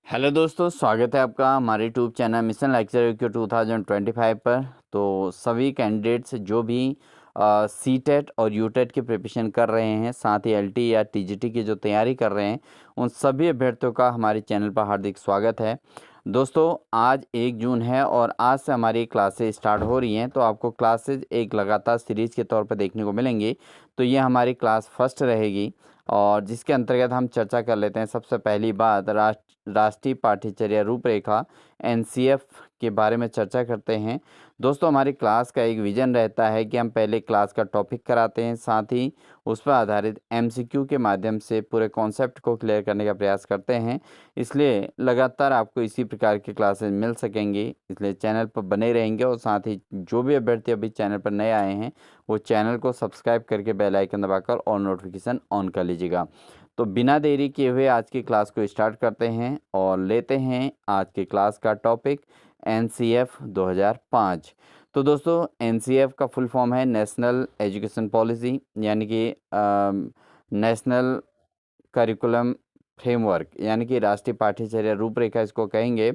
Hello दोस्तों, स्वागत है आपका हमारे YouTube channel mission lecture Q 2025 पर। तो सभी कैंडिडेट्स जो भी सीटेट और यूटेट की प्रिपरेशन कर रहे हैं, साथ ही एलटी या टीजीटी की जो तैयारी कर रहे हैं, उन सभी अभ्यर्थियों का हमारे चैनल पर हार्दिक स्वागत है। दोस्तों, आज 1 जून है और आज से हमारी क्लासेज स्टार्ट हो रही हैं। तो आपको क्लासेज एक लगातार सीरीज़ के तौर पर देखने को मिलेंगी। तो ये हमारी क्लास फर्स्ट रहेगी और जिसके अंतर्गत हम चर्चा कर लेते हैं। सबसे पहली बात, राष्ट्रीय पाठ्यचर्या रूपरेखा एनसीएफ के बारे में चर्चा करते हैं। दोस्तों, हमारी क्लास का एक विजन रहता है कि हम पहले क्लास का टॉपिक कराते हैं, साथ ही उस पर आधारित एमसीक्यू के माध्यम से पूरे कॉन्सेप्ट को क्लियर करने का प्रयास करते हैं। इसलिए लगातार आपको इसी प्रकार की क्लासेस मिल सकेंगी, इसलिए चैनल पर बने रहेंगे। और साथ ही जो भी अभ्यर्थी अभी चैनल पर नए आए हैं, वो चैनल को सब्सक्राइब करके बेल आइकन दबाकर और नोटिफिकेशन ऑन कर लीजिएगा। तो बिना देरी किए हुए आज की क्लास को स्टार्ट करते हैं और लेते हैं आज की क्लास का टॉपिक एनसीएफ 2005। तो दोस्तों, एनसीएफ का फुल फॉर्म है नेशनल एजुकेशन पॉलिसी, यानी कि नेशनल करिकुलम फ्रेमवर्क, यानी कि राष्ट्रीय पाठ्यचर्या रूपरेखा इसको कहेंगे।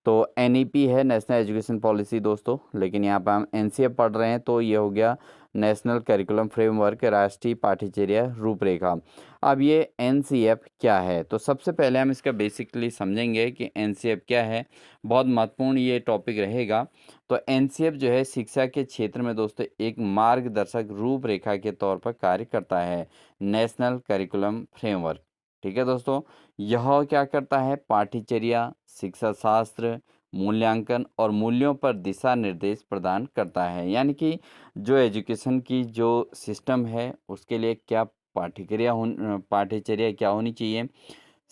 तो एनईपी है नेशनल एजुकेशन पॉलिसी दोस्तों, लेकिन यहाँ पर हम एनसीएफ पढ़ रहे हैं तो ये हो गया नेशनल करिकुलम फ्रेमवर्क, राष्ट्रीय पाठ्यचर्या रूपरेखा। अब ये एनसीएफ क्या है, तो सबसे पहले हम इसका बेसिकली समझेंगे कि एनसीएफ क्या है। बहुत महत्वपूर्ण ये टॉपिक रहेगा। तो एनसीएफ जो है शिक्षा के क्षेत्र में दोस्तों एक मार्गदर्शक रूपरेखा के तौर पर कार्य करता है। नेशनल करिकुलम फ्रेमवर्क, ठीक है दोस्तों। यह क्या करता है, पाठ्यचर्या, शिक्षा शास्त्र, मूल्यांकन और मूल्यों पर दिशा निर्देश प्रदान करता है। यानी कि जो एजुकेशन की जो सिस्टम है उसके लिए क्या पाठ्यचर्या क्या होनी चाहिए।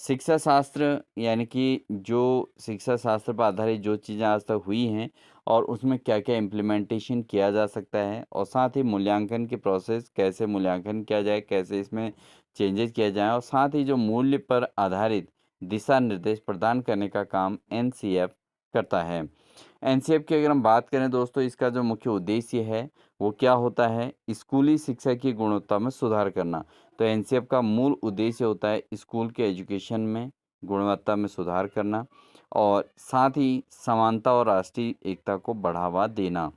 शिक्षा शास्त्र यानी कि जो शिक्षा शास्त्र पर आधारित जो चीज़ें आज तक हुई हैं और उसमें क्या क्या इम्प्लीमेंटेशन किया जा सकता है, और साथ ही मूल्यांकन की प्रोसेस, कैसे मूल्यांकन किया जाए, कैसे इसमें चेंजेस किया जाए, और साथ ही जो मूल्य पर आधारित दिशा निर्देश प्रदान करने का काम एनसीएफ करता है। एनसीएफ की अगर हम बात करें दोस्तों, इसका जो मुख्य उद्देश्य है वो क्या होता है, स्कूली शिक्षा की गुणवत्ता में सुधार करना। तो एनसीएफ का मूल उद्देश्य होता है स्कूल के एजुकेशन में गुणवत्ता में सुधार करना और साथ ही समानता और राष्ट्रीय एकता को बढ़ावा देना।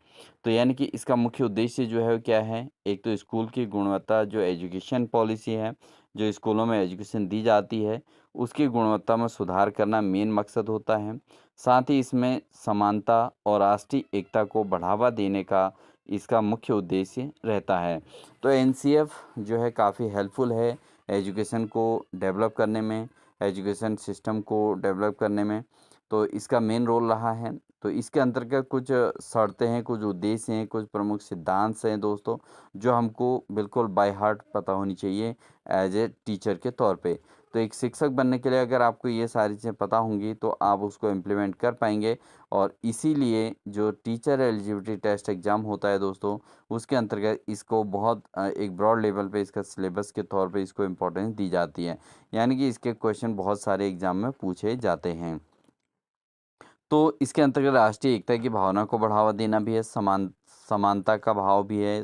तो यानी कि इसका मुख्य उद्देश्य जो है वो क्या है, एक तो स्कूल की गुणवत्ता, जो एजुकेशन पॉलिसी है, जो स्कूलों में एजुकेशन दी जाती है, उसकी गुणवत्ता में सुधार करना मेन मकसद होता है। साथ ही इसमें समानता और राष्ट्रीय एकता को बढ़ावा देने का इसका मुख्य उद्देश्य रहता है। तो एनसीएफ जो है काफ़ी हेल्पफुल है एजुकेशन को डेवलप करने में, एजुकेशन सिस्टम को डेवलप करने में। तो इसका मेन रोल रहा है। तो इसके अंतर्गत कुछ शर्तें हैं, कुछ उद्देश्य हैं, कुछ प्रमुख सिद्धांत हैं दोस्तों, जो हमको बिल्कुल बाय हार्ट पता होनी चाहिए एज ए टीचर के तौर पे। तो एक शिक्षक बनने के लिए अगर आपको ये सारी चीज़ें पता होंगी तो आप उसको इम्प्लीमेंट कर पाएंगे। और इसीलिए जो टीचर एलिजिबिलिटी टेस्ट एग्ज़ाम होता है दोस्तों, उसके अंतर्गत इसको बहुत एक ब्रॉड लेवल पे इसका सिलेबस के तौर पे इसको इम्पोर्टेंस दी जाती है। यानी कि इसके क्वेश्चन बहुत सारे एग्ज़ाम में पूछे जाते हैं। तो इसके अंतर्गत राष्ट्रीय एकता की भावना को बढ़ावा देना भी है, समानता का भाव भी है,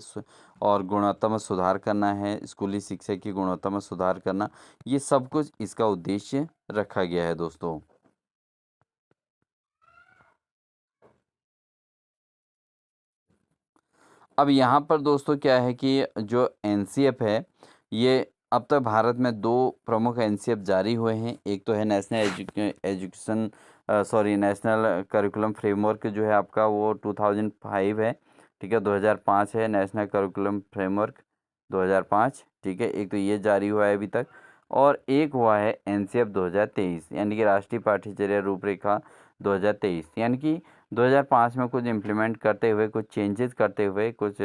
और गुणवत्ता में सुधार करना है, स्कूली शिक्षा की गुणवत्ता में सुधार करना। ये सब कुछ इसका उद्देश्य रखा गया है दोस्तों। अब यहाँ पर दोस्तों क्या है कि जो एनसीएफ है, ये अब तक भारत में 2 प्रमुख एनसीएफ जारी हुए हैं। एक तो है नेशनल करिकुलम फ्रेमवर्क जो है आपका, वो 2005 है, ठीक है। 2005 है नेशनल करिकुलम फ्रेमवर्क 2005, ठीक है। एक तो ये जारी हुआ है अभी तक, और एक हुआ है एनसीएफ 2023, यानी कि राष्ट्रीय पाठ्यचर्या रूपरेखा 2023। यानी कि 2005 में कुछ इम्प्लीमेंट करते हुए, कुछ चेंजेस करते हुए, कुछ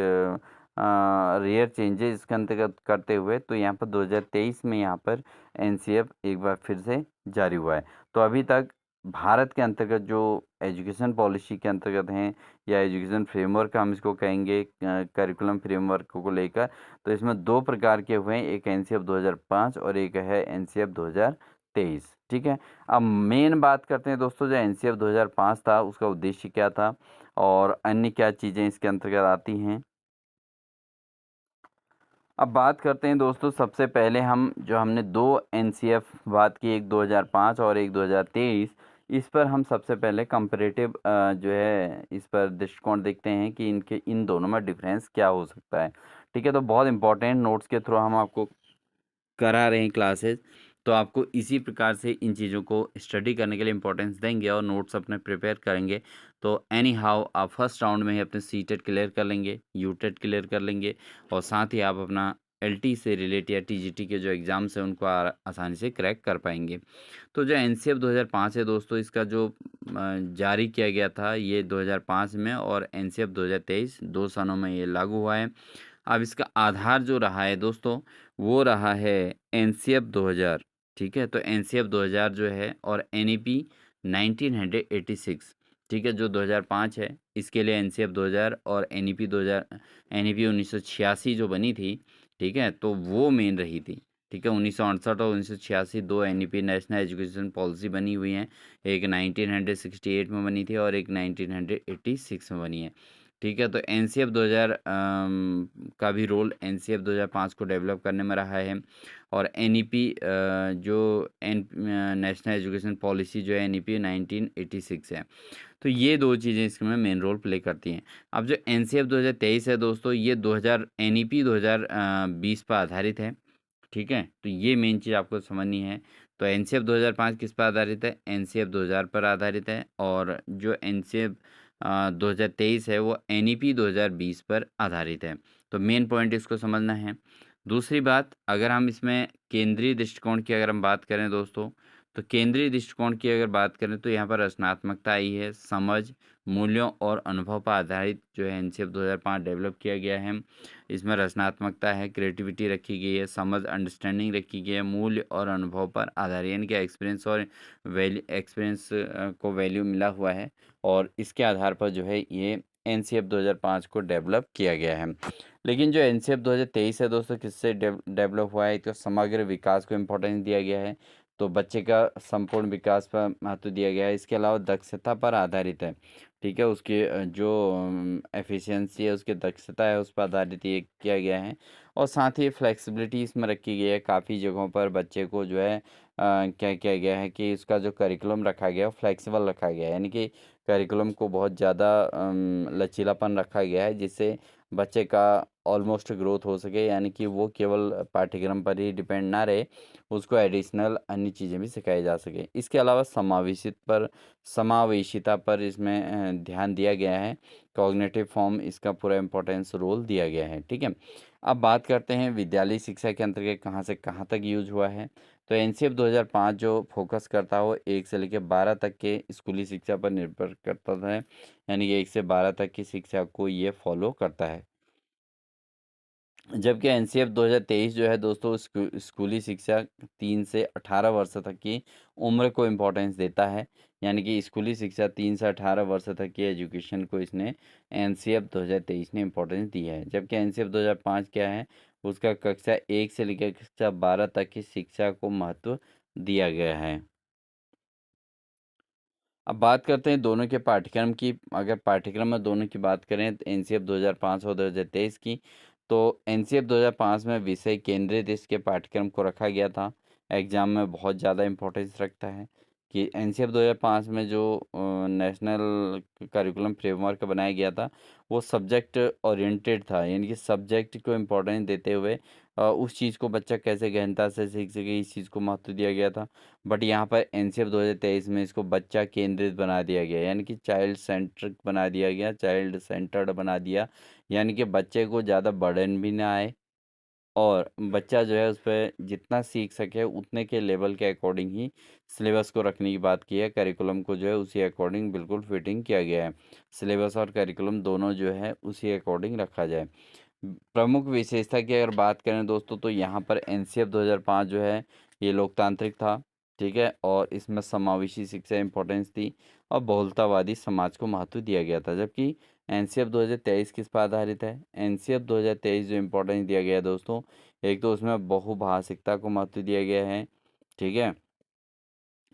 रेयर चेंजेस इसके अंतर्गत करते हुए, तो यहाँ पर 2023 में यहाँ पर एनसीएफ एक बार फिर से जारी हुआ है। तो अभी तक भारत के अंतर्गत जो एजुकेशन पॉलिसी के अंतर्गत हैं, या एजुकेशन फ्रेमवर्क हम इसको कहेंगे, करिकुलम फ्रेमवर्क को लेकर, तो इसमें 2 प्रकार के हुए हैं, एक एनसीएफ 2005 और एक है एनसीएफ 2023, ठीक है। अब मेन बात करते हैं दोस्तों, जो एनसीएफ 2005 था उसका उद्देश्य क्या था और अन्य क्या चीज़ें इसके अंतर्गत आती हैं। अब बात करते हैं दोस्तों, सबसे पहले हम जो हमने 2 एनसीएफ बात की, एक 2005 और एक 2023, इस पर हम सबसे पहले कंपैरेटिव जो है इस पर दृष्टिकोण देखते हैं कि इनके इन दोनों में डिफरेंस क्या हो सकता है। ठीक है, तो बहुत इंपॉर्टेंट नोट्स के थ्रू हम आपको करा रहे हैं क्लासेस, तो आपको इसी प्रकार से इन चीज़ों को स्टडी करने के लिए इंपॉर्टेंस देंगे और नोट्स अपने प्रिपेयर करेंगे। तो एनी हाउ आप फर्स्ट राउंड में ही अपने सीटेट क्लियर कर लेंगे, यूटेट क्लियर कर लेंगे और साथ ही आप अपना एलटी से रिलेटेड या टीजीटी के जो एग्ज़ाम्स हैं उनको आसानी से क्रैक कर पाएंगे। तो जो एनसीएफ 2005 है दोस्तों, इसका जो जारी किया गया था ये 2005 में, और एनसीएफ 2023 2 सालों में ये लागू हुआ है। अब इसका आधार जो रहा है दोस्तों, वो रहा है एनसीएफ 2000। ठीक है, तो एनसीएफ 2000 जो है और एनईपी 1986। ठीक है, जो 2005 है इसके लिए एनसीएफ 2000 और एनईपी 2000, एनईपी 1986 जो बनी थी। ठीक है, तो वो मेन रही थी। ठीक है, 1968 और 1986 दो एनईपी नेशनल एजुकेशन पॉलिसी बनी हुई हैं। एक 1968 में बनी थी और एक 1986 में बनी है। ठीक है, तो एनसीएफ 2000 का भी रोल एनसीएफ 2005 को डेवलप करने में रहा है, और एनईपी जो एन नेशनल एजुकेशन पॉलिसी जो है एनईपी 1986 है। तो ये दो चीज़ें इसमें मेन रोल प्ले करती हैं। अब जो एनसीएफ 2023 है दोस्तों, ये 2000 एनईपी 2020 पर आधारित है। ठीक है, तो ये मेन चीज़ आपको समझनी है। तो एनसीएफ 2005 किस पर आधारित है? एनसीएफ 2000 पर आधारित है, और जो एनसीएफ 2023 है वो एनईपी 2020 पर आधारित है। तो मेन पॉइंट इसको समझना है। दूसरी बात, अगर हम इसमें केंद्रीय दृष्टिकोण की अगर हम बात करें दोस्तों, तो केंद्रीय दृष्टिकोण की अगर बात करें तो यहाँ पर रचनात्मकता आई है, समझ, मूल्यों और अनुभव पर आधारित जो है एनसीएफ 2005 डेवलप किया गया है। इसमें रचनात्मकता है, क्रिएटिविटी रखी गई है, समझ अंडरस्टैंडिंग रखी गई है, मूल्य और अनुभव पर आधारित, यानी कि एक्सपीरियंस और वैल्यू, एक्सपीरियंस को वैल्यू मिला हुआ है, और इसके आधार पर जो है ये एनसीएफ 2005 को डेवलप किया गया है। लेकिन जो एनसीएफ 2023 है दोस्तों, किससे डेवलप हुआ है? तो समग्र विकास को इम्पोर्टेंस दिया गया है, तो बच्चे का संपूर्ण विकास पर महत्व दिया गया है। इसके अलावा दक्षता पर आधारित है। ठीक है, उसकी जो एफिशिएंसी है, उसकी दक्षता है, उस पर आधारित ये किया गया है, और साथ ही फ्लेक्सिबिलिटी इसमें रखी गई है। काफ़ी जगहों पर बच्चे को जो है क्या किया गया है कि इसका जो करिकुलम रखा गया है वो फ्लेक्सिबल रखा गया है, यानी कि करिकुलम को बहुत ज़्यादा लचीलापन रखा गया है, जिससे बच्चे का ऑलमोस्ट ग्रोथ हो सके, यानी कि वो केवल पाठ्यक्रम पर ही डिपेंड ना रहे, उसको एडिशनल अन्य चीज़ें भी सिखाई जा सके। इसके अलावा समावेशिता पर इसमें ध्यान दिया गया है। कॉग्निटिव फॉर्म इसका पूरा इम्पोर्टेंस रोल दिया गया है। ठीक है, अब बात करते हैं विद्यालय शिक्षा के अंतर्गत कहाँ से कहाँ तक यूज हुआ है। तो एनसीएफ 2005 जो फोकस करता है वो 1 से लेकर 12 तक के स्कूली शिक्षा पर निर्भर करता है, यानी कि 1 से 12 तक की शिक्षा को ये फॉलो करता है। जबकि एनसीएफ 2023 जो है दोस्तों, स्कूली शिक्षा 3 से 18 वर्ष तक की उम्र को इम्पोर्टेंस देता है, यानी कि स्कूली शिक्षा 3 से 18 वर्ष तक की एजुकेशन को इसने एनसीएफ 2023 ने इम्पोर्टेंस दी है। जबकि एनसीएफ 2005 क्या है, उसका कक्षा 1 से लेकर कक्षा 12 तक की शिक्षा को महत्व दिया गया है। अब बात करते हैं दोनों के पाठ्यक्रम की। अगर पाठ्यक्रम में दोनों की बात करें तो एनसीएफ 2005 और 2023 की, तो एनसीएफ 2005 में विषय केंद्रित इसके पाठ्यक्रम को रखा गया था। एग्जाम में बहुत ज़्यादा इम्पोर्टेंस रखता है कि एनसीएफ 2005 में जो नेशनल करिकुलम फ्रेमवर्क बनाया गया था वो सब्जेक्ट ओरिएंटेड था, यानी कि सब्जेक्ट को इम्पोर्टेंस देते हुए उस चीज़ को बच्चा कैसे गहनता से सीख सके, इस चीज़ को महत्व दिया गया था। बट यहाँ पर एनसीएफ 2023 में इसको बच्चा केंद्रित बना दिया गया, यानी कि चाइल्ड सेंट्रिक बना दिया गया, चाइल्ड सेंटर्ड बना दिया, यानी कि बच्चे को ज़्यादा बर्डन भी ना आए, और बच्चा जो है उस पर जितना सीख सके उतने के लेवल के अकॉर्डिंग ही सिलेबस को रखने की बात की है। करिकुलम को जो है उसी अकॉर्डिंग बिल्कुल फिटिंग किया गया है। सिलेबस और करिकुलम दोनों जो है उसी अकॉर्डिंग रखा जाए। प्रमुख विशेषता की अगर बात करें दोस्तों, तो यहाँ पर एनसीएफ 2005 जो है ये लोकतांत्रिक था। ठीक है, और इसमें समावेशी शिक्षा इम्पोर्टेंस थी, और बहुलतावादी समाज को महत्व दिया गया था। जबकि एनसीएफ 2023 किस पर आधारित है? एनसीएफ 2023 जो इम्पोर्टेंस दिया गया है दोस्तों, एक तो उसमें बहुभाषिकता को महत्व दिया गया है। ठीक है,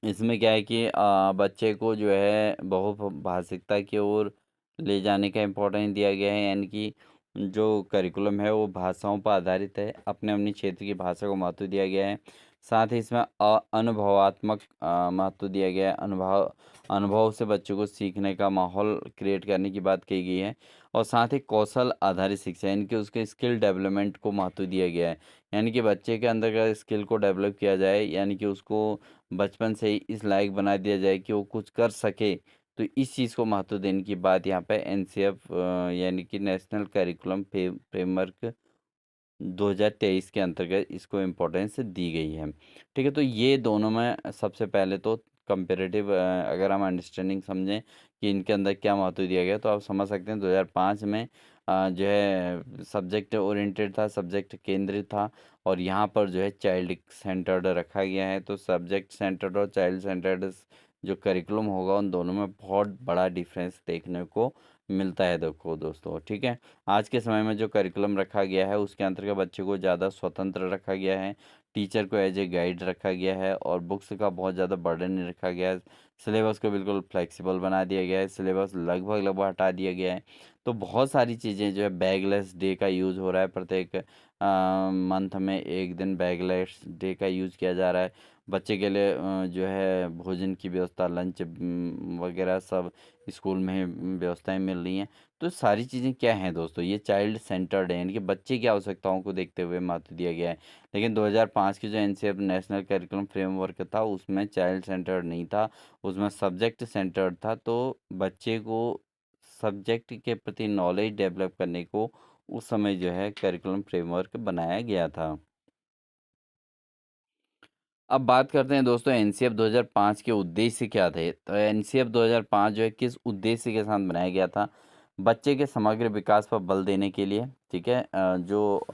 इसमें क्या है कि बच्चे को जो है बहुभाषिकता की ओर ले जाने का इम्पोर्टेंस दिया गया है, यानी कि जो करिकुलम है वो भाषाओं पर आधारित है। अपने अपनी क्षेत्र की भाषा को महत्व दिया गया है। साथ ही इसमें अनुभवात्मक महत्व दिया गया है। अनुभव अनुभव से बच्चों को सीखने का माहौल क्रिएट करने की बात कही गई है। और साथ ही कौशल आधारित शिक्षा यानी कि उसके स्किल डेवलपमेंट को महत्व दिया गया है। यानी कि बच्चे के अंदर का स्किल को डेवलप किया जाए, यानी कि उसको बचपन से ही इस लायक बना दिया जाए कि वो कुछ कर सके। तो इस चीज़ को महत्व देने की बात यहाँ पे एनसीएफ यानी कि नेशनल करिकुलम फ्रेमवर्क 2023 के अंतर्गत इसको इम्पोर्टेंस दी गई है। ठीक है, तो ये दोनों में सबसे पहले तो कंपेरेटिव अगर हम अंडरस्टैंडिंग समझें कि इनके अंदर क्या महत्व दिया गया, तो आप समझ सकते हैं 2005 में जो है सब्जेक्ट ओरिएंटेड था, सब्जेक्ट केंद्रित था। और यहाँ पर जो है चाइल्ड सेंटर्ड रखा गया है। तो सब्जेक्ट सेंटर्ड और चाइल्ड सेंटर्ड जो करिकुलम होगा उन दोनों में बहुत बड़ा डिफरेंस देखने को मिलता है। देखो दोस्तों, ठीक है, आज के समय में जो करिकुलम रखा गया है उसके अंतर्गत बच्चे को ज़्यादा स्वतंत्र रखा गया है। टीचर को एज ए गाइड रखा गया है और बुक्स का बहुत ज़्यादा बर्डन नहीं रखा गया है। सिलेबस को बिल्कुल फ्लेक्सिबल बना दिया गया है। सिलेबस लगभग लगभग हटा दिया गया है। तो बहुत सारी चीज़ें जो है, बैगलेस डे का यूज़ हो रहा है, प्रत्येक मंथ में एक दिन बैगलेस डे का यूज़ किया जा रहा है। बच्चे के लिए जो है भोजन की व्यवस्था, लंच वगैरह सब स्कूल में ही व्यवस्थाएं मिल रही हैं। तो सारी चीज़ें क्या हैं दोस्तों, ये चाइल्ड सेंटर्ड है, यानी कि बच्चे की आवश्यकताओं को देखते हुए महत्व दिया गया है। लेकिन 2005 की जो एनसीएफ नेशनल करिकुलम फ्रेमवर्क था उसमें चाइल्ड सेंटर्ड नहीं था, उसमें सब्जेक्ट सेंटर्ड था। तो बच्चे को सब्जेक्ट के प्रति नॉलेज डेवलप करने को उस समय जो है करिकुलम फ्रेमवर्क बनाया गया था। अब बात करते हैं दोस्तों एनसीएफ 2005 के उद्देश्य क्या थे। तो एनसीएफ 2005 जो है किस उद्देश्य के साथ बनाया गया था? बच्चे के समग्र विकास पर बल देने के लिए, ठीक है, जो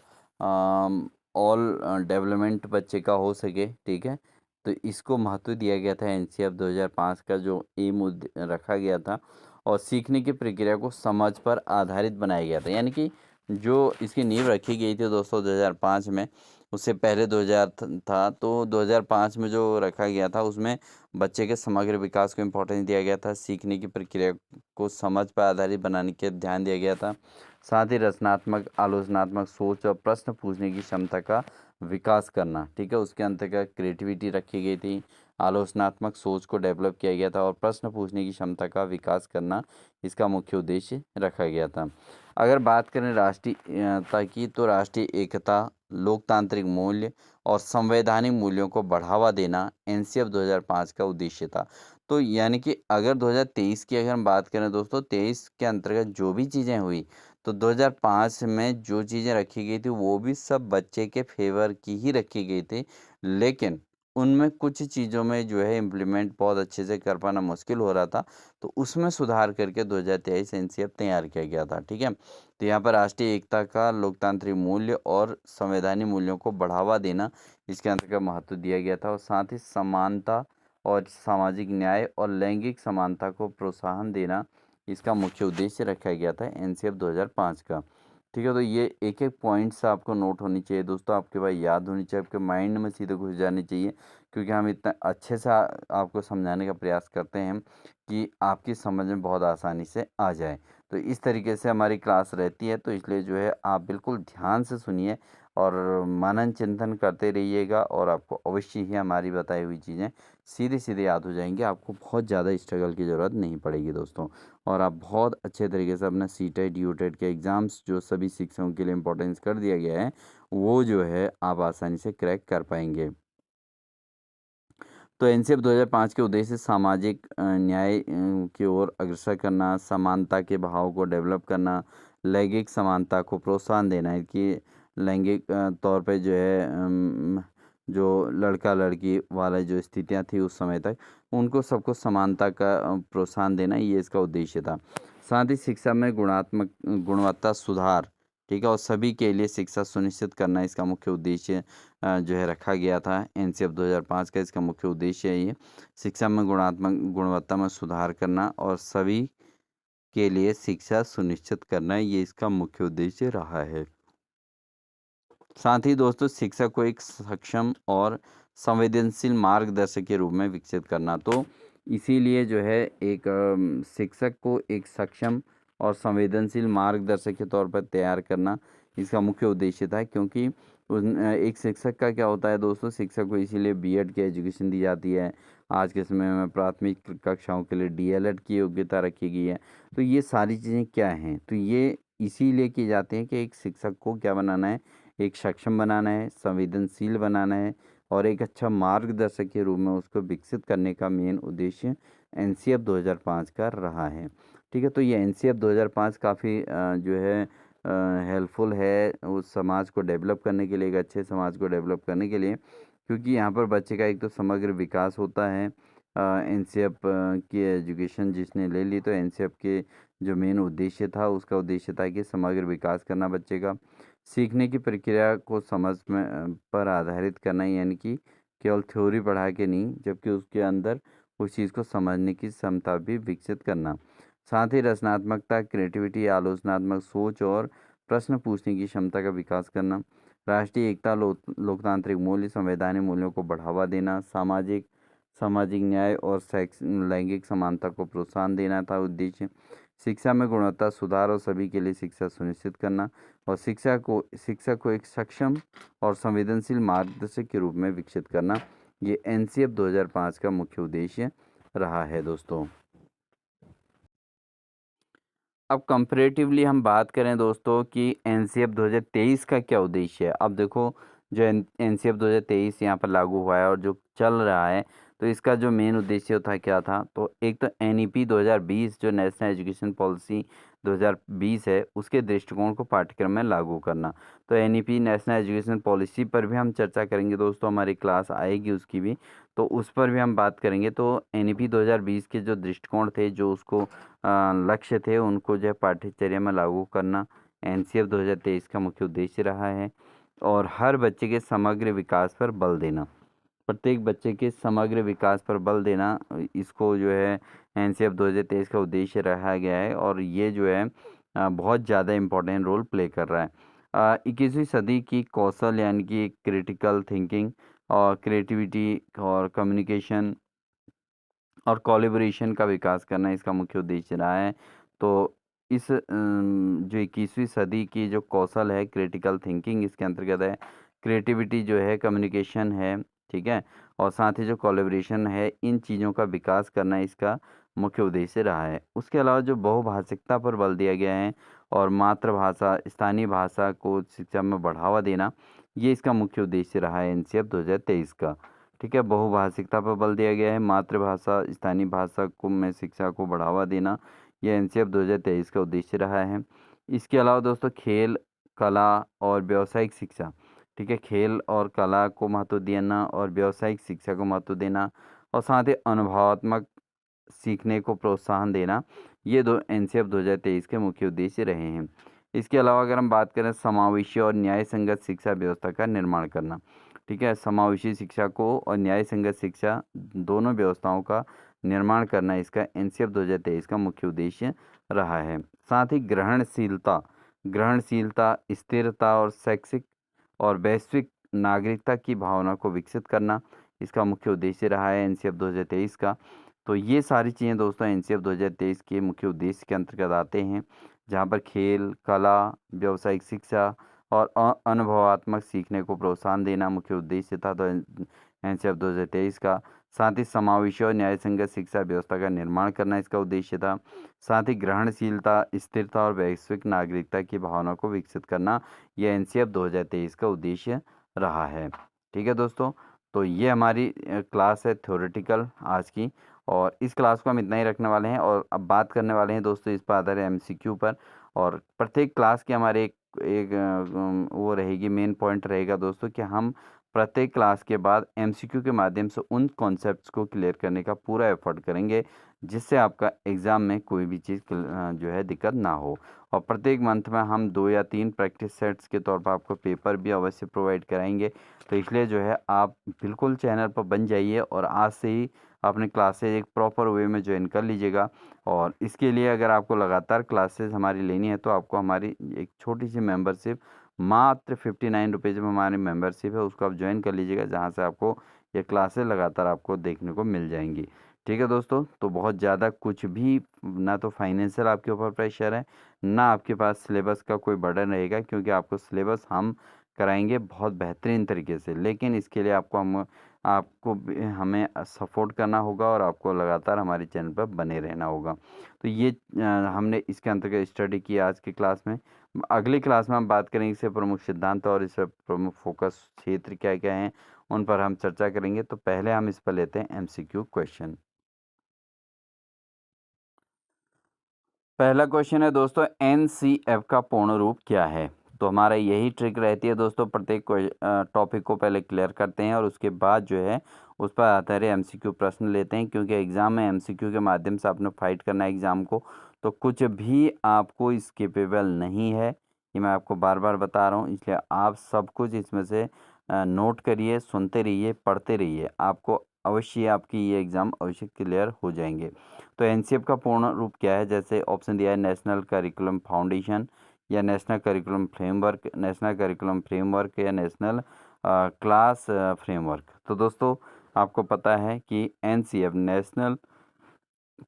ऑल डेवलपमेंट बच्चे का हो सके, ठीक है। तो इसको महत्व दिया गया था। एनसीएफ 2005 का जो एम रखा गया था और सीखने की प्रक्रिया को समझ पर आधारित बनाया गया था। यानी कि जो इसकी नींव रखी गई थी दोस्तों 2005 में, उससे पहले 2000 था। तो 2005 में जो रखा गया था उसमें बच्चे के समग्र विकास को इम्पोर्टेंस दिया गया था। सीखने की प्रक्रिया को समझ पर आधारित बनाने के ध्यान दिया गया था। साथ ही रचनात्मक, आलोचनात्मक सोच और प्रश्न पूछने की क्षमता का विकास करना, ठीक है, उसके अंतर्गत क्रिएटिविटी रखी गई थी। आलोचनात्मक सोच को डेवलप किया गया था और प्रश्न पूछने की क्षमता का विकास करना इसका मुख्य उद्देश्य रखा गया था। अगर बात करें राष्ट्रीयता की, तो राष्ट्रीय एकता, लोकतांत्रिक मूल्य और संवैधानिक मूल्यों को बढ़ावा देना एनसीएफ 2005 का उद्देश्य था। तो यानी कि अगर 2023 की अगर हम बात करें दोस्तों, 23 के अंतर्गत जो भी चीज़ें हुई, तो 2005 में जो चीज़ें रखी गई थी वो भी सब बच्चे के फेवर की ही रखी गई थी। लेकिन उनमें कुछ चीज़ों में जो है इम्प्लीमेंट बहुत अच्छे से कर पाना मुश्किल हो रहा था। तो उसमें सुधार करके 2023 एनसीएफ तैयार किया गया था, ठीक है। तो यहाँ पर राष्ट्रीय एकता का, लोकतांत्रिक मूल्य और संवैधानिक मूल्यों को बढ़ावा देना इसके अंतर्गत महत्व दिया गया था। और साथ ही समानता और सामाजिक न्याय और लैंगिक समानता को प्रोत्साहन देना इसका मुख्य उद्देश्य रखा गया था एनसीएफ 2005 का। ठीक है, तो ये एक एक पॉइंट्स आपको नोट होनी चाहिए दोस्तों, आपके पास याद होनी चाहिए, आपके माइंड में सीधे घुस जानी चाहिए। क्योंकि हम इतना अच्छे से आपको समझाने का प्रयास करते हैं कि आपकी समझ में बहुत आसानी से आ जाए। तो इस तरीके से हमारी क्लास रहती है, तो इसलिए जो है आप बिल्कुल ध्यान से सुनिए और मनन चिंतन करते रहिएगा और आपको अवश्य ही हमारी बताई हुई चीज़ें सीधे सीधे याद हो जाएंगी। आपको बहुत ज़्यादा स्ट्रगल की ज़रूरत नहीं पड़ेगी दोस्तों। और आप बहुत अच्छे तरीके से अपना सीटेट यूटेट के एग्ज़ाम्स जो सभी शिक्षकों के लिए इम्पोर्टेंस कर दिया गया है, वो जो है आप आसानी से क्रैक कर पाएंगे। तो एनसीएफ 2005 के उद्देश्य सामाजिक न्याय की ओर अग्रसर करना, समानता के भाव को डेवलप करना, लैंगिक समानता को प्रोत्साहन देना है कि लैंगिक तौर पे जो है जो लड़का लड़की वाला जो स्थितियां थी उस समय तक, उनको सबको समानता का प्रोत्साहन देना, ये इसका उद्देश्य था। साथ ही शिक्षा में गुणवत्ता सुधार, ठीक है, और सभी के लिए शिक्षा सुनिश्चित करना इसका मुख्य उद्देश्य जो है रखा गया था एनसीएफ 2005 का। इसका मुख्य उद्देश्य है ये शिक्षा में गुणवत्ता में सुधार करना और सभी के लिए शिक्षा सुनिश्चित करना, ये इसका मुख्य उद्देश्य रहा है। साथ ही दोस्तों शिक्षा को एक सक्षम और संवेदनशील मार्गदर्शक के रूप में विकसित करना। तो इसीलिए जो है एक शिक्षक को एक सक्षम और संवेदनशील मार्गदर्शक के तौर पर तैयार करना इसका मुख्य उद्देश्य था। क्योंकि एक शिक्षक का क्या होता है दोस्तों, शिक्षक को इसीलिए बीएड की एजुकेशन दी जाती है। आज के समय में प्राथमिक कक्षाओं के लिए डीएलएड की योग्यता रखी गई है। तो ये सारी चीज़ें क्या हैं, तो ये इसीलिए की जाती हैं कि एक शिक्षक को क्या बनाना है, एक सक्षम बनाना है, संवेदनशील बनाना है और एक अच्छा मार्गदर्शक के रूप में उसको विकसित करने का मेन उद्देश्य एनसीएफ 2005 का रहा है। ठीक है, तो ये एनसीएफ 2005 काफ़ी जो है हेल्पफुल है उस समाज को डेवलप करने के लिए, एक अच्छे समाज को डेवलप करने के लिए। क्योंकि यहाँ पर बच्चे का एक तो समग्र विकास होता है। एनसीएफ की एजुकेशन जिसने ले ली, तो एनसीएफ के जो मेन उद्देश्य था उसका उद्देश्य था कि समग्र विकास करना बच्चे का, सीखने की प्रक्रिया को समझ में पर आधारित करना, यानी कि केवल थ्योरी पढ़ा के नहीं, जबकि उसके अंदर उस चीज़ को समझने की क्षमता भी विकसित करना। साथ ही रचनात्मकता, क्रिएटिविटी, आलोचनात्मक सोच और प्रश्न पूछने की क्षमता का विकास करना। राष्ट्रीय एकता, लोकतांत्रिक मूल्य, संवैधानिक मूल्यों को बढ़ावा देना, सामाजिक सामाजिक न्याय और लैंगिक समानता को प्रोत्साहन देना था उद्देश्य। शिक्षा में गुणवत्ता सुधार और सभी के लिए शिक्षा सुनिश्चित करना और शिक्षा को एक सक्षम और संवेदनशील मार्गदर्शक के रूप में विकसित करना, ये एनसीएफ 2005 का मुख्य उद्देश्य रहा है दोस्तों। अब कंपैरेटिवली हम बात करें दोस्तों कि एनसीएफ 2023 का क्या उद्देश्य है। अब देखो, जो एनसीएफ 2023 यहाँ पर लागू हुआ है और जो चल रहा है, तो इसका जो मेन उद्देश्य था क्या था, तो एक तो एनईपी 2020 जो नेशनल एजुकेशन पॉलिसी 2020 है, उसके दृष्टिकोण को पाठ्यक्रम में लागू करना। तो एनईपी नेशनल एजुकेशन पॉलिसी पर भी हम चर्चा करेंगे दोस्तों, हमारी क्लास आएगी उसकी भी, तो उस पर भी हम बात करेंगे। तो एनईपी 2020 के जो दृष्टिकोण थे, जो उसको लक्ष्य थे, उनको जो है पाठ्यचर्या में लागू करना एनसीएफ 2023 का मुख्य उद्देश्य रहा है। और हर बच्चे के समग्र विकास पर बल देना, प्रत्येक बच्चे के समग्र विकास पर बल देना, इसको जो है एनसीएफ 2023 का उद्देश्य रहा गया है। और ये जो है बहुत ज़्यादा इम्पोर्टेंट रोल प्ले कर रहा है। 21वीं सदी की कौशल, यानी कि क्रिटिकल थिंकिंग और क्रिएटिविटी और कम्युनिकेशन और कोलैबोरेशन का विकास करना इसका मुख्य उद्देश्य रहा है। तो इस जो 21वीं सदी की जो कौशल है, क्रिटिकल थिंकिंग इसके अंतर्गत है, क्रिएटिविटी जो है, कम्युनिकेशन है, ठीक है, और साथ ही जो कोलैबोरेशन है, इन चीज़ों का विकास करना इसका मुख्य उद्देश्य रहा है। उसके अलावा जो बहुभाषिकता पर बल दिया गया है और मातृभाषा, स्थानीय भाषा को शिक्षा में बढ़ावा देना, ये इसका मुख्य उद्देश्य रहा है एनसीएफ 2023 का। ठीक है, बहुभाषिकता पर बल दिया गया है, मातृभाषा, स्थानीय भाषा को में शिक्षा को बढ़ावा देना, यह एनसीएफ 2023 का उद्देश्य रहा है। इसके अलावा दोस्तों खेल, कला और व्यावसायिक शिक्षा, ठीक है, खेल और कला को महत्व देना और व्यावसायिक शिक्षा को महत्व देना और साथ ही अनुभवात्मक सीखने को प्रोत्साहन देना, ये दो एनसीएफ 2023 के मुख्य उद्देश्य रहे हैं। इसके अलावा अगर हम बात करें समावेशी और न्याय संगत शिक्षा व्यवस्था का निर्माण करना, ठीक है, समावेशी शिक्षा को और न्याय संगत शिक्षा दोनों व्यवस्थाओं का निर्माण करना इसका एनसीएफ 2023 का मुख्य उद्देश्य रहा है। साथ ही ग्रहणशीलता ग्रहणशीलता स्थिरता और शैक्षिक और वैश्विक नागरिकता की भावना को विकसित करना इसका मुख्य उद्देश्य रहा है एनसीएफ 2023 का। तो ये सारी चीज़ें दोस्तों एनसीएफ 2023 के मुख्य उद्देश्य के अंतर्गत आते हैं, जहाँ पर खेल, कला, व्यावसायिक शिक्षा और अनुभवात्मक सीखने को प्रोत्साहन देना मुख्य उद्देश्य था। तो एनसीएफ 2023 का साथ ही समावेशी और न्यायसंगत शिक्षा व्यवस्था का निर्माण करना इसका उद्देश्य था। साथ ही ग्रहणशीलता, स्थिरता और वैश्विक नागरिकता की भावना को विकसित करना, यह एनसीएफ 2023 का उद्देश्य रहा है। ठीक है दोस्तों, तो ये हमारी क्लास है थ्योरेटिकल आज की, और इस क्लास को हम इतना ही रखने वाले हैं और अब बात करने वाले हैं दोस्तों इस पर आधारित एमसीक्यू पर। और प्रत्येक क्लास की हमारे एक वो रहेगी, मेन पॉइंट रहेगा दोस्तों कि हम प्रत्येक क्लास के बाद एमसीक्यू के माध्यम से उन कॉन्सेप्ट्स को क्लियर करने का पूरा एफर्ट करेंगे, जिससे आपका एग्ज़ाम में कोई भी चीज़ जो है दिक्कत ना हो। और प्रत्येक मंथ में हम 2 या 3 प्रैक्टिस सेट्स के तौर पर आपको पेपर भी अवश्य प्रोवाइड कराएंगे। तो इसलिए जो है आप बिल्कुल चैनल पर बन जाइए और आज से ही अपने क्लासेज एक प्रॉपर वे में ज्वाइन कर लीजिएगा। और इसके लिए अगर आपको लगातार क्लासेस हमारी लेनी है, तो आपको हमारी एक छोटी सी मेंबरशिप मात्र 59 रुपीज़ में हमारी मेंबरशिप है, उसको आप ज्वाइन कर लीजिएगा, जहाँ से आपको ये क्लासेस लगातार आपको देखने को मिल जाएंगी। ठीक है दोस्तों, तो बहुत ज़्यादा कुछ भी ना तो फाइनेंशियल आपके ऊपर प्रेशर है, ना आपके पास सिलेबस का कोई बर्डन रहेगा, क्योंकि आपको सिलेबस हम कराएंगे बहुत बेहतरीन तरीके से। लेकिन इसके लिए हमें सपोर्ट करना होगा और आपको लगातार हमारे चैनल पर बने रहना होगा। तो ये हमने इसके अंतर्गत स्टडी की आज की क्लास में। अगली क्लास में हम बात करेंगे इससे प्रमुख सिद्धांत और इससे प्रमुख फोकस क्षेत्र क्या क्या हैं, उन पर हम चर्चा करेंगे। तो पहले हम इस पर लेते हैं MCQ क्वेश्चन। पहला क्वेश्चन है दोस्तों, NCF का पूर्ण रूप क्या है। तो हमारा यही ट्रिक रहती है दोस्तों, प्रत्येक टॉपिक को पहले क्लियर करते हैं और उसके बाद जो है उस पर आधारित MCQ प्रश्न लेते हैं, क्योंकि एग्ज़ाम में MCQ के माध्यम से आपने फाइट करना है एग्ज़ाम को। तो कुछ भी आपको स्किपेबल नहीं है, ये मैं आपको बार बार बता रहा हूँ, इसलिए आप सब कुछ इसमें से नोट करिए, सुनते रहिए, पढ़ते रहिए, आपको अवश्य आपकी ये एग्ज़ाम अवश्य क्लियर हो जाएंगे। तो NCF का पूर्ण रूप क्या है, जैसे ऑप्शन दिया है नेशनल करिकुलम फाउंडेशन, या national curriculum framework, national curriculum framework, या नेशनल क्लास फ्रेमवर्क। तो दोस्तों आपको पता है कि NCF नेशनल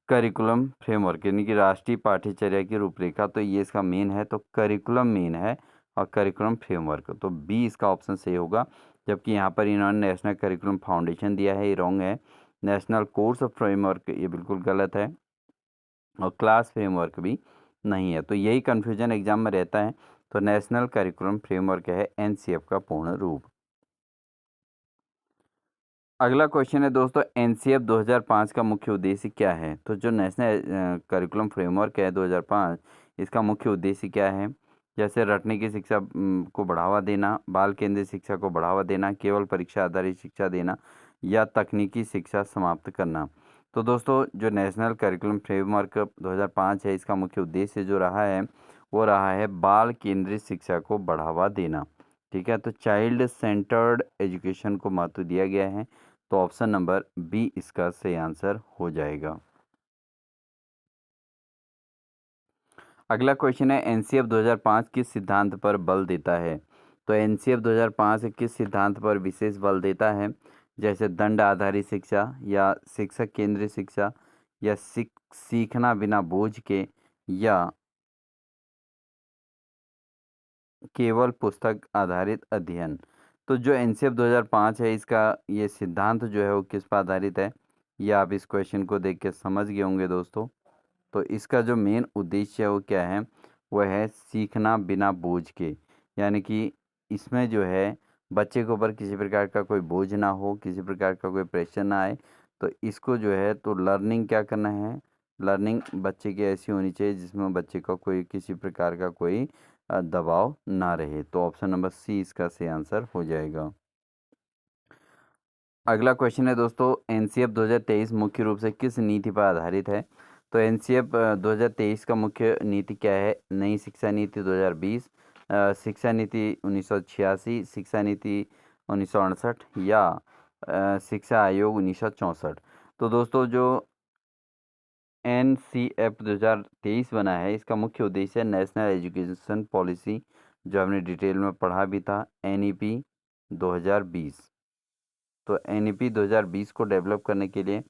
करिकुलम फ्रेमवर्क यानी कि राष्ट्रीय पाठ्यचर्या की रूपरेखा, तो ये इसका मेन है, तो करिकुलम मेन है और करिकुलम फ्रेमवर्क, तो बी इसका ऑप्शन सही होगा। जबकि यहाँ पर इन्होंने नेशनल करिकुलम फाउंडेशन दिया है, ये रॉन्ग है। नेशनल कोर्स फ्रेमवर्क ये बिल्कुल गलत है, और क्लास फ्रेमवर्क भी नहीं है। तो यही कन्फ्यूजन एग्जाम में रहता है। तो नेशनल करिकुलम फ्रेमवर्क है NCF का पूर्ण रूप। अगला क्वेश्चन है दोस्तों, NCF 2005 का मुख्य उद्देश्य क्या है। तो जो नेशनल करिकुलम फ्रेमवर्क है 2005, इसका मुख्य उद्देश्य क्या है, जैसे रटने की शिक्षा को बढ़ावा देना, बाल केंद्रित शिक्षा को बढ़ावा देना, केवल परीक्षा आधारित शिक्षा देना, या तकनीकी शिक्षा समाप्त करना। तो दोस्तों जो नेशनल करिकुलम फ्रेमवर्क 2005 है, इसका मुख्य उद्देश्य जो रहा है वो रहा है बाल केंद्रित शिक्षा को बढ़ावा देना। ठीक है, तो चाइल्ड सेंटर्ड एजुकेशन को महत्व दिया गया है। तो ऑप्शन नंबर बी इसका सही आंसर हो जाएगा। अगला क्वेश्चन है, NCF 2005 किस सिद्धांत पर बल देता है। तो NCF 2005 किस सिद्धांत पर विशेष बल देता है, जैसे दंड आधारित शिक्षा, या शिक्षक केंद्रित शिक्षा, या सीखना बिना बोझ के, या केवल पुस्तक आधारित अध्ययन। तो जो NCF 2005 है, इसका ये सिद्धांत जो है वो किस पर आधारित है, ये आप इस क्वेश्चन को देख के समझ गए होंगे दोस्तों। तो इसका जो मेन उद्देश्य है वो क्या है, वो है सीखना बिना बोझ के, यानी कि इसमें जो है बच्चे के ऊपर किसी प्रकार का कोई बोझ ना हो, किसी प्रकार का कोई प्रेशर ना आए। तो इसको जो है तो लर्निंग क्या करना है, लर्निंग बच्चे की ऐसी होनी चाहिए जिसमें बच्चे का कोई किसी प्रकार का कोई दबाव ना रहे। तो ऑप्शन नंबर सी इसका सही आंसर हो जाएगा। अगला क्वेश्चन है दोस्तों, NCF 2023 मुख्य रूप से किस नीति पर आधारित है। तो NCF 2023 का मुख्य नीति क्या है, नई शिक्षा नीति 2020, शिक्षा नीति 1986, शिक्षा नीति 1968, या शिक्षा आयोग 1964। तो दोस्तों जो NCF 2023 बना है, इसका मुख्य उद्देश्य है नेशनल एजुकेशन पॉलिसी, जो हमने डिटेल में पढ़ा भी था, NEP 2020। तो NEP 2020 को डेवलप करने के लिए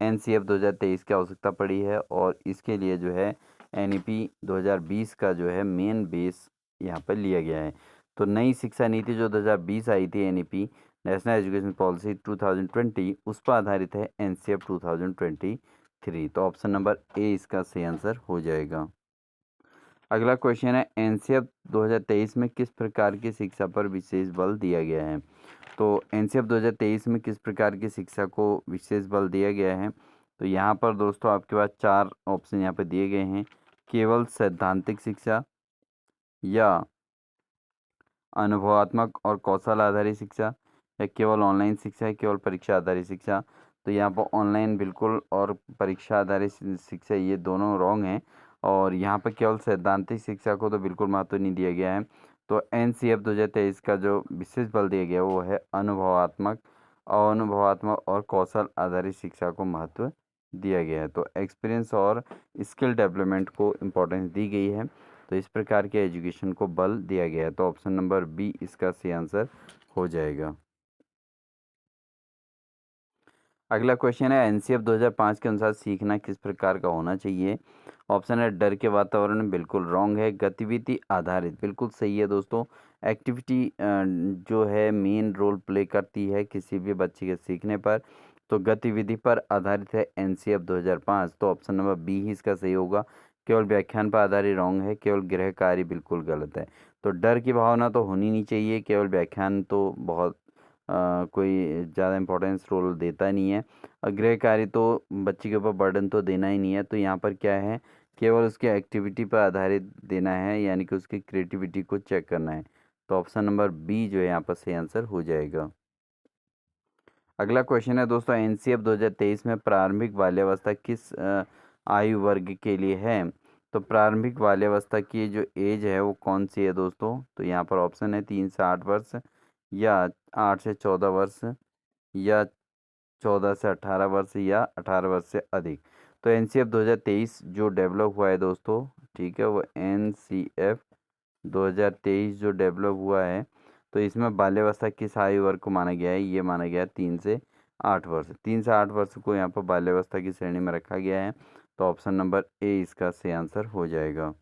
NCF 2023 की आवश्यकता पड़ी है, और इसके लिए जो है NEP 2020 का जो है मेन बेस यहाँ पर लिया गया है। तो नई शिक्षा नीति जो 2020 आई थी, NEP नेशनल एजुकेशन पॉलिसी 2020, उस पर आधारित है NCF 2023। तो ऑप्शन नंबर ए इसका सही आंसर हो जाएगा। अगला क्वेश्चन है, NCF 2023 में किस प्रकार की शिक्षा पर विशेष बल दिया गया है। तो NCF 2023 में किस प्रकार की शिक्षा को विशेष बल दिया गया है। तो यहाँ पर दोस्तों आपके पास 4 ऑप्शन यहाँ पर दिए गए हैं, केवल सैद्धांतिक शिक्षा, या अनुभवात्मक और कौशल आधारित शिक्षा, या केवल ऑनलाइन शिक्षा, है केवल परीक्षा आधारित शिक्षा। तो यहाँ पर ऑनलाइन बिल्कुल और परीक्षा आधारित शिक्षा ये दोनों रॉन्ग हैं, और यहाँ पर केवल सैद्धांतिक शिक्षा को तो बिल्कुल महत्व नहीं दिया गया है। तो NCF 2023 का जो विशेष बल दिया गया है वो है अनुभवात्मक और कौशल आधारित शिक्षा को महत्व दिया गया है। तो एक्सपीरियंस और स्किल डेवलपमेंट को इम्पोर्टेंस दी गई है। तो इस प्रकार के एजुकेशन को बल दिया गया है। तो ऑप्शन नंबर बी इसका सही आंसर हो जाएगा। अगला क्वेश्चन है एनसीएफ 2005 के अनुसार सीखना किस प्रकार का होना चाहिए। ऑप्शन है डर के वातावरण में, बिल्कुल रॉन्ग है। गतिविधि आधारित, बिल्कुल सही है दोस्तों। एक्टिविटी जो है मेन रोल प्ले करती है किसी भी बच्चे के सीखने पर, तो गतिविधि पर आधारित है एनसीएफ 2005। तो ऑप्शन नंबर बी ही इसका सही होगा। केवल व्याख्यान पर आधारित रॉन्ग है। केवल गृह कार्य बिल्कुल गलत है। तो डर की भावना तो होनी नहीं चाहिए। केवल व्याख्यान तो बहुत कोई ज़्यादा इम्पोर्टेंस रोल देता नहीं है। और गृह कार्य तो बच्चे के ऊपर बर्डन तो देना ही नहीं है। तो यहाँ पर क्या है, केवल उसके एक्टिविटी पर आधारित देना है, यानी कि उसकी क्रिएटिविटी को चेक करना है। तो ऑप्शन नंबर बी जो है यहाँ पर सही आंसर हो जाएगा। अगला क्वेश्चन है दोस्तों एनसीएफ 2023 में प्रारंभिक बाल्यावस्था किस आयु वर्ग के लिए है। तो प्रारंभिक बाल्यावस्था की जो एज है वो कौन सी है दोस्तों। तो यहाँ पर ऑप्शन है 3 से 8 वर्ष, या 8 से 14 वर्ष, या 14 से 18 वर्ष, या 18 वर्ष से अधिक। तो एनसीएफ 2023 जो डेवलप हुआ है दोस्तों, ठीक है, वो एनसीएफ 2023 जो डेवलप हुआ है, तो इसमें बाल्यावस्था किस आयु वर्ग को माना गया है। ये माना गया है 3 से 8 वर्ष। 3 से 8 वर्ष को यहाँ पर बाल्यावस्था की श्रेणी में रखा गया है। तो ऑप्शन नंबर ए इसका सही आंसर हो जाएगा।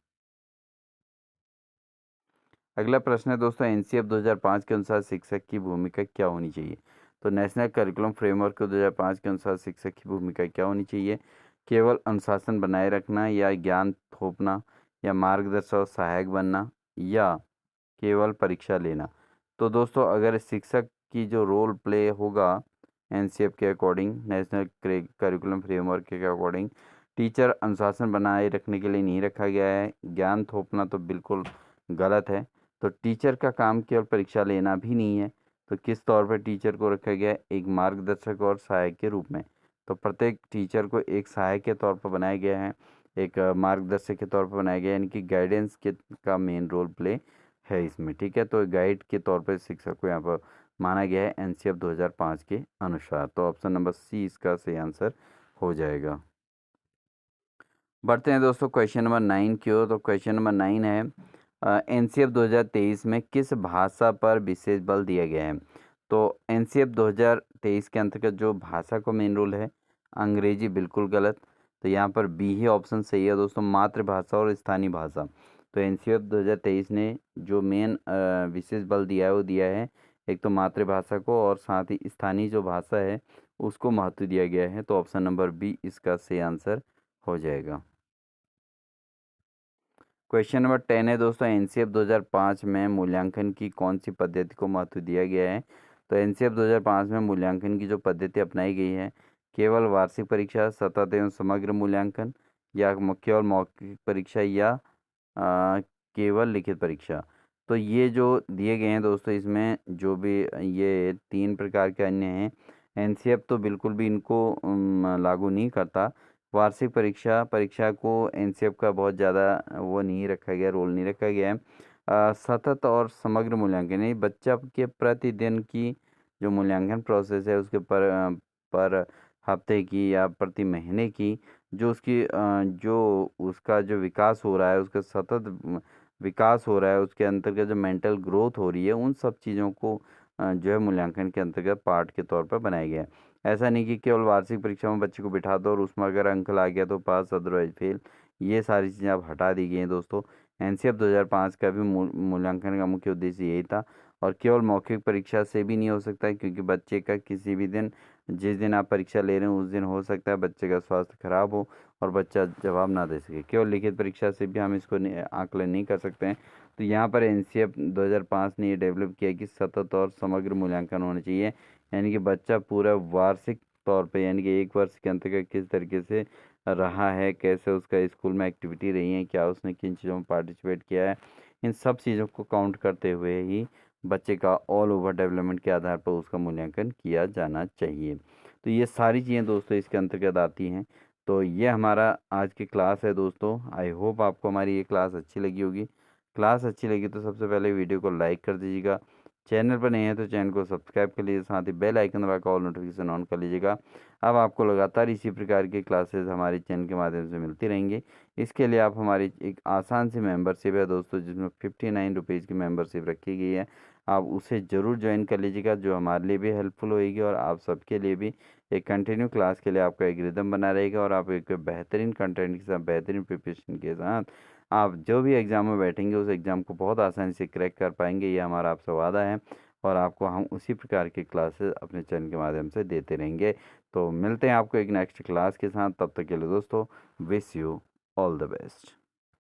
अगला प्रश्न है दोस्तों एनसीएफ 2005 के अनुसार शिक्षक की भूमिका क्या होनी चाहिए। तो नेशनल करिकुलम फ्रेमवर्क 2005 के अनुसार शिक्षक की भूमिका क्या होनी चाहिए। केवल अनुशासन बनाए रखना, या ज्ञान थोपना, या मार्गदर्शक और सहायक बनना, या केवल परीक्षा लेना। तो दोस्तों अगर शिक्षक की जो रोल प्ले होगा एनसीएफ के अकॉर्डिंग, नेशनल करिकुलम फ्रेमवर्क के अकॉर्डिंग, टीचर अनुशासन बनाए रखने के लिए नहीं रखा गया है। ज्ञान थोपना तो बिल्कुल गलत है। तो टीचर का काम केवल परीक्षा लेना भी नहीं है। तो किस तौर पर टीचर को रखा गया है, एक मार्गदर्शक और सहायक के रूप में। तो प्रत्येक टीचर को एक सहायक के तौर पर बनाया गया है, एक मार्गदर्शक के तौर पर बनाया गया है, यानी कि गाइडेंस के का मेन रोल प्ले है इसमें, ठीक है। तो गाइड के तौर पर शिक्षक को यहाँ पर माना गया है एनसीएफ 2005 के अनुसार। तो ऑप्शन नंबर सी इसका सही आंसर हो जाएगा। बढ़ते हैं दोस्तों क्वेश्चन नंबर 9 की ओर। तो क्वेश्चन नंबर 9 है एनसीएफ 2023 में किस भाषा पर विशेष बल दिया गया है। तो एनसीएफ 2023 के अंतर्गत जो भाषा को मेन रोल है, अंग्रेजी बिल्कुल गलत। तो यहाँ पर बी ही ऑप्शन सही है दोस्तों, मातृभाषा और स्थानीय भाषा। तो एनसीएफ 2023 ने जो मेन विशेष बल दिया है वो दिया है एक तो मातृभाषा को, और साथ ही स्थानीय जो भाषा है उसको महत्व दिया गया है। तो ऑप्शन नंबर बी इसका सही आंसर हो जाएगा। क्वेश्चन नंबर 10 है दोस्तों एनसीएफ 2005 में मूल्यांकन की कौन सी पद्धति को महत्व दिया गया है। तो एनसीएफ 2005 में मूल्यांकन की जो पद्धति अपनाई गई है, केवल वार्षिक परीक्षा, सतत एवं समग्र मूल्यांकन, या केवल मौखिक परीक्षा, या केवल लिखित परीक्षा। तो ये जो दिए गए हैं दोस्तों, इसमें जो भी ये 3 प्रकार के अन्य हैं, एनसीएफ तो बिल्कुल भी इनको लागू नहीं करता। वार्षिक परीक्षा परीक्षा को एनसीएफ का बहुत ज़्यादा वो नहीं रखा गया, रोल नहीं रखा गया है। सतत और समग्र मूल्यांकन, यानी बच्चा के प्रतिदिन की जो मूल्यांकन प्रोसेस है उसके पर हफ्ते की या प्रति महीने की जो उसकी जो उसका जो विकास हो रहा है, उसका सतत विकास हो रहा है, उसके अंतर्गत जो मेंटल ग्रोथ हो रही है, उन सब चीज़ों को जो है मूल्यांकन के अंतर्गत पार्ट के तौर पर बनाया गया है। ऐसा नहीं कि केवल वार्षिक परीक्षा में बच्चे को बिठा दो और उसमें अगर अंक ला गया तो पास, अदरवाइज फेल। ये सारी चीज़ें अब हटा दी गई हैं दोस्तों। एनसीएफ 2005 का भी मूल्यांकन का मुख्य उद्देश्य यही था। और केवल मौखिक परीक्षा से भी नहीं हो सकता है, क्योंकि बच्चे का किसी भी दिन, जिस दिन आप परीक्षा ले रहे हैं उस दिन हो सकता है बच्चे का स्वास्थ्य खराब हो और बच्चा जवाब ना दे सके। केवल लिखित परीक्षा से भी हम इसको आकलन नहीं कर सकते हैं। तो यहाँ पर एनसीएफ 2005 ने ये डेवलप किया कि सतत और समग्र मूल्यांकन होना चाहिए, यानी कि बच्चा पूरा वार्षिक तौर पे, यानी कि 1 वर्ष के अंतर्गत किस तरीके से रहा है, कैसे उसका स्कूल में एक्टिविटी रही है, क्या उसने किन चीज़ों में पार्टिसिपेट किया है, इन सब चीज़ों को काउंट करते हुए ही बच्चे का ऑल ओवर डेवलपमेंट के आधार पर उसका मूल्यांकन किया जाना चाहिए। तो ये सारी चीज़ें दोस्तों इसके अंतर्गत आती हैं। तो ये हमारा आज की क्लास है दोस्तों। आई होप आपको हमारी ये क्लास अच्छी लगी होगी। क्लास अच्छी लगी तो सबसे पहले वीडियो को लाइक कर दीजिएगा, चैनल पर नए हैं तो चैनल को सब्सक्राइब कर लीजिए, साथ ही बेल आइकन दबा कर ऑल नोटिफिकेशन ऑन कर लीजिएगा। अब आपको लगातार इसी प्रकार की क्लासेस हमारे चैनल के माध्यम से मिलती रहेंगी। इसके लिए आप हमारी एक आसान सी मेंबरशिप है दोस्तों, जिसमें 59 रुपीज़ की मेंबरशिप रखी गई है। आप उसे ज़रूर ज्वाइन कर लीजिएगा, जो हमारे लिए भी हेल्पफुल होएगी और आप सबके लिए भी एक कंटिन्यू क्लास के लिए आपका एक रिदम बना रहेगा और आप एक बेहतरीन कंटेंट के साथ, बेहतरीन प्रिपरेशन के साथ आप जो भी एग्ज़ाम में बैठेंगे उस एग्ज़ाम को बहुत आसानी से क्रैक कर पाएंगे, ये हमारा आपसे वादा है। और आपको हम उसी प्रकार की क्लासेस अपने चैनल के माध्यम से देते रहेंगे। तो मिलते हैं आपको एक नेक्स्ट क्लास के साथ, तब तक के लिए दोस्तों wish you all the best.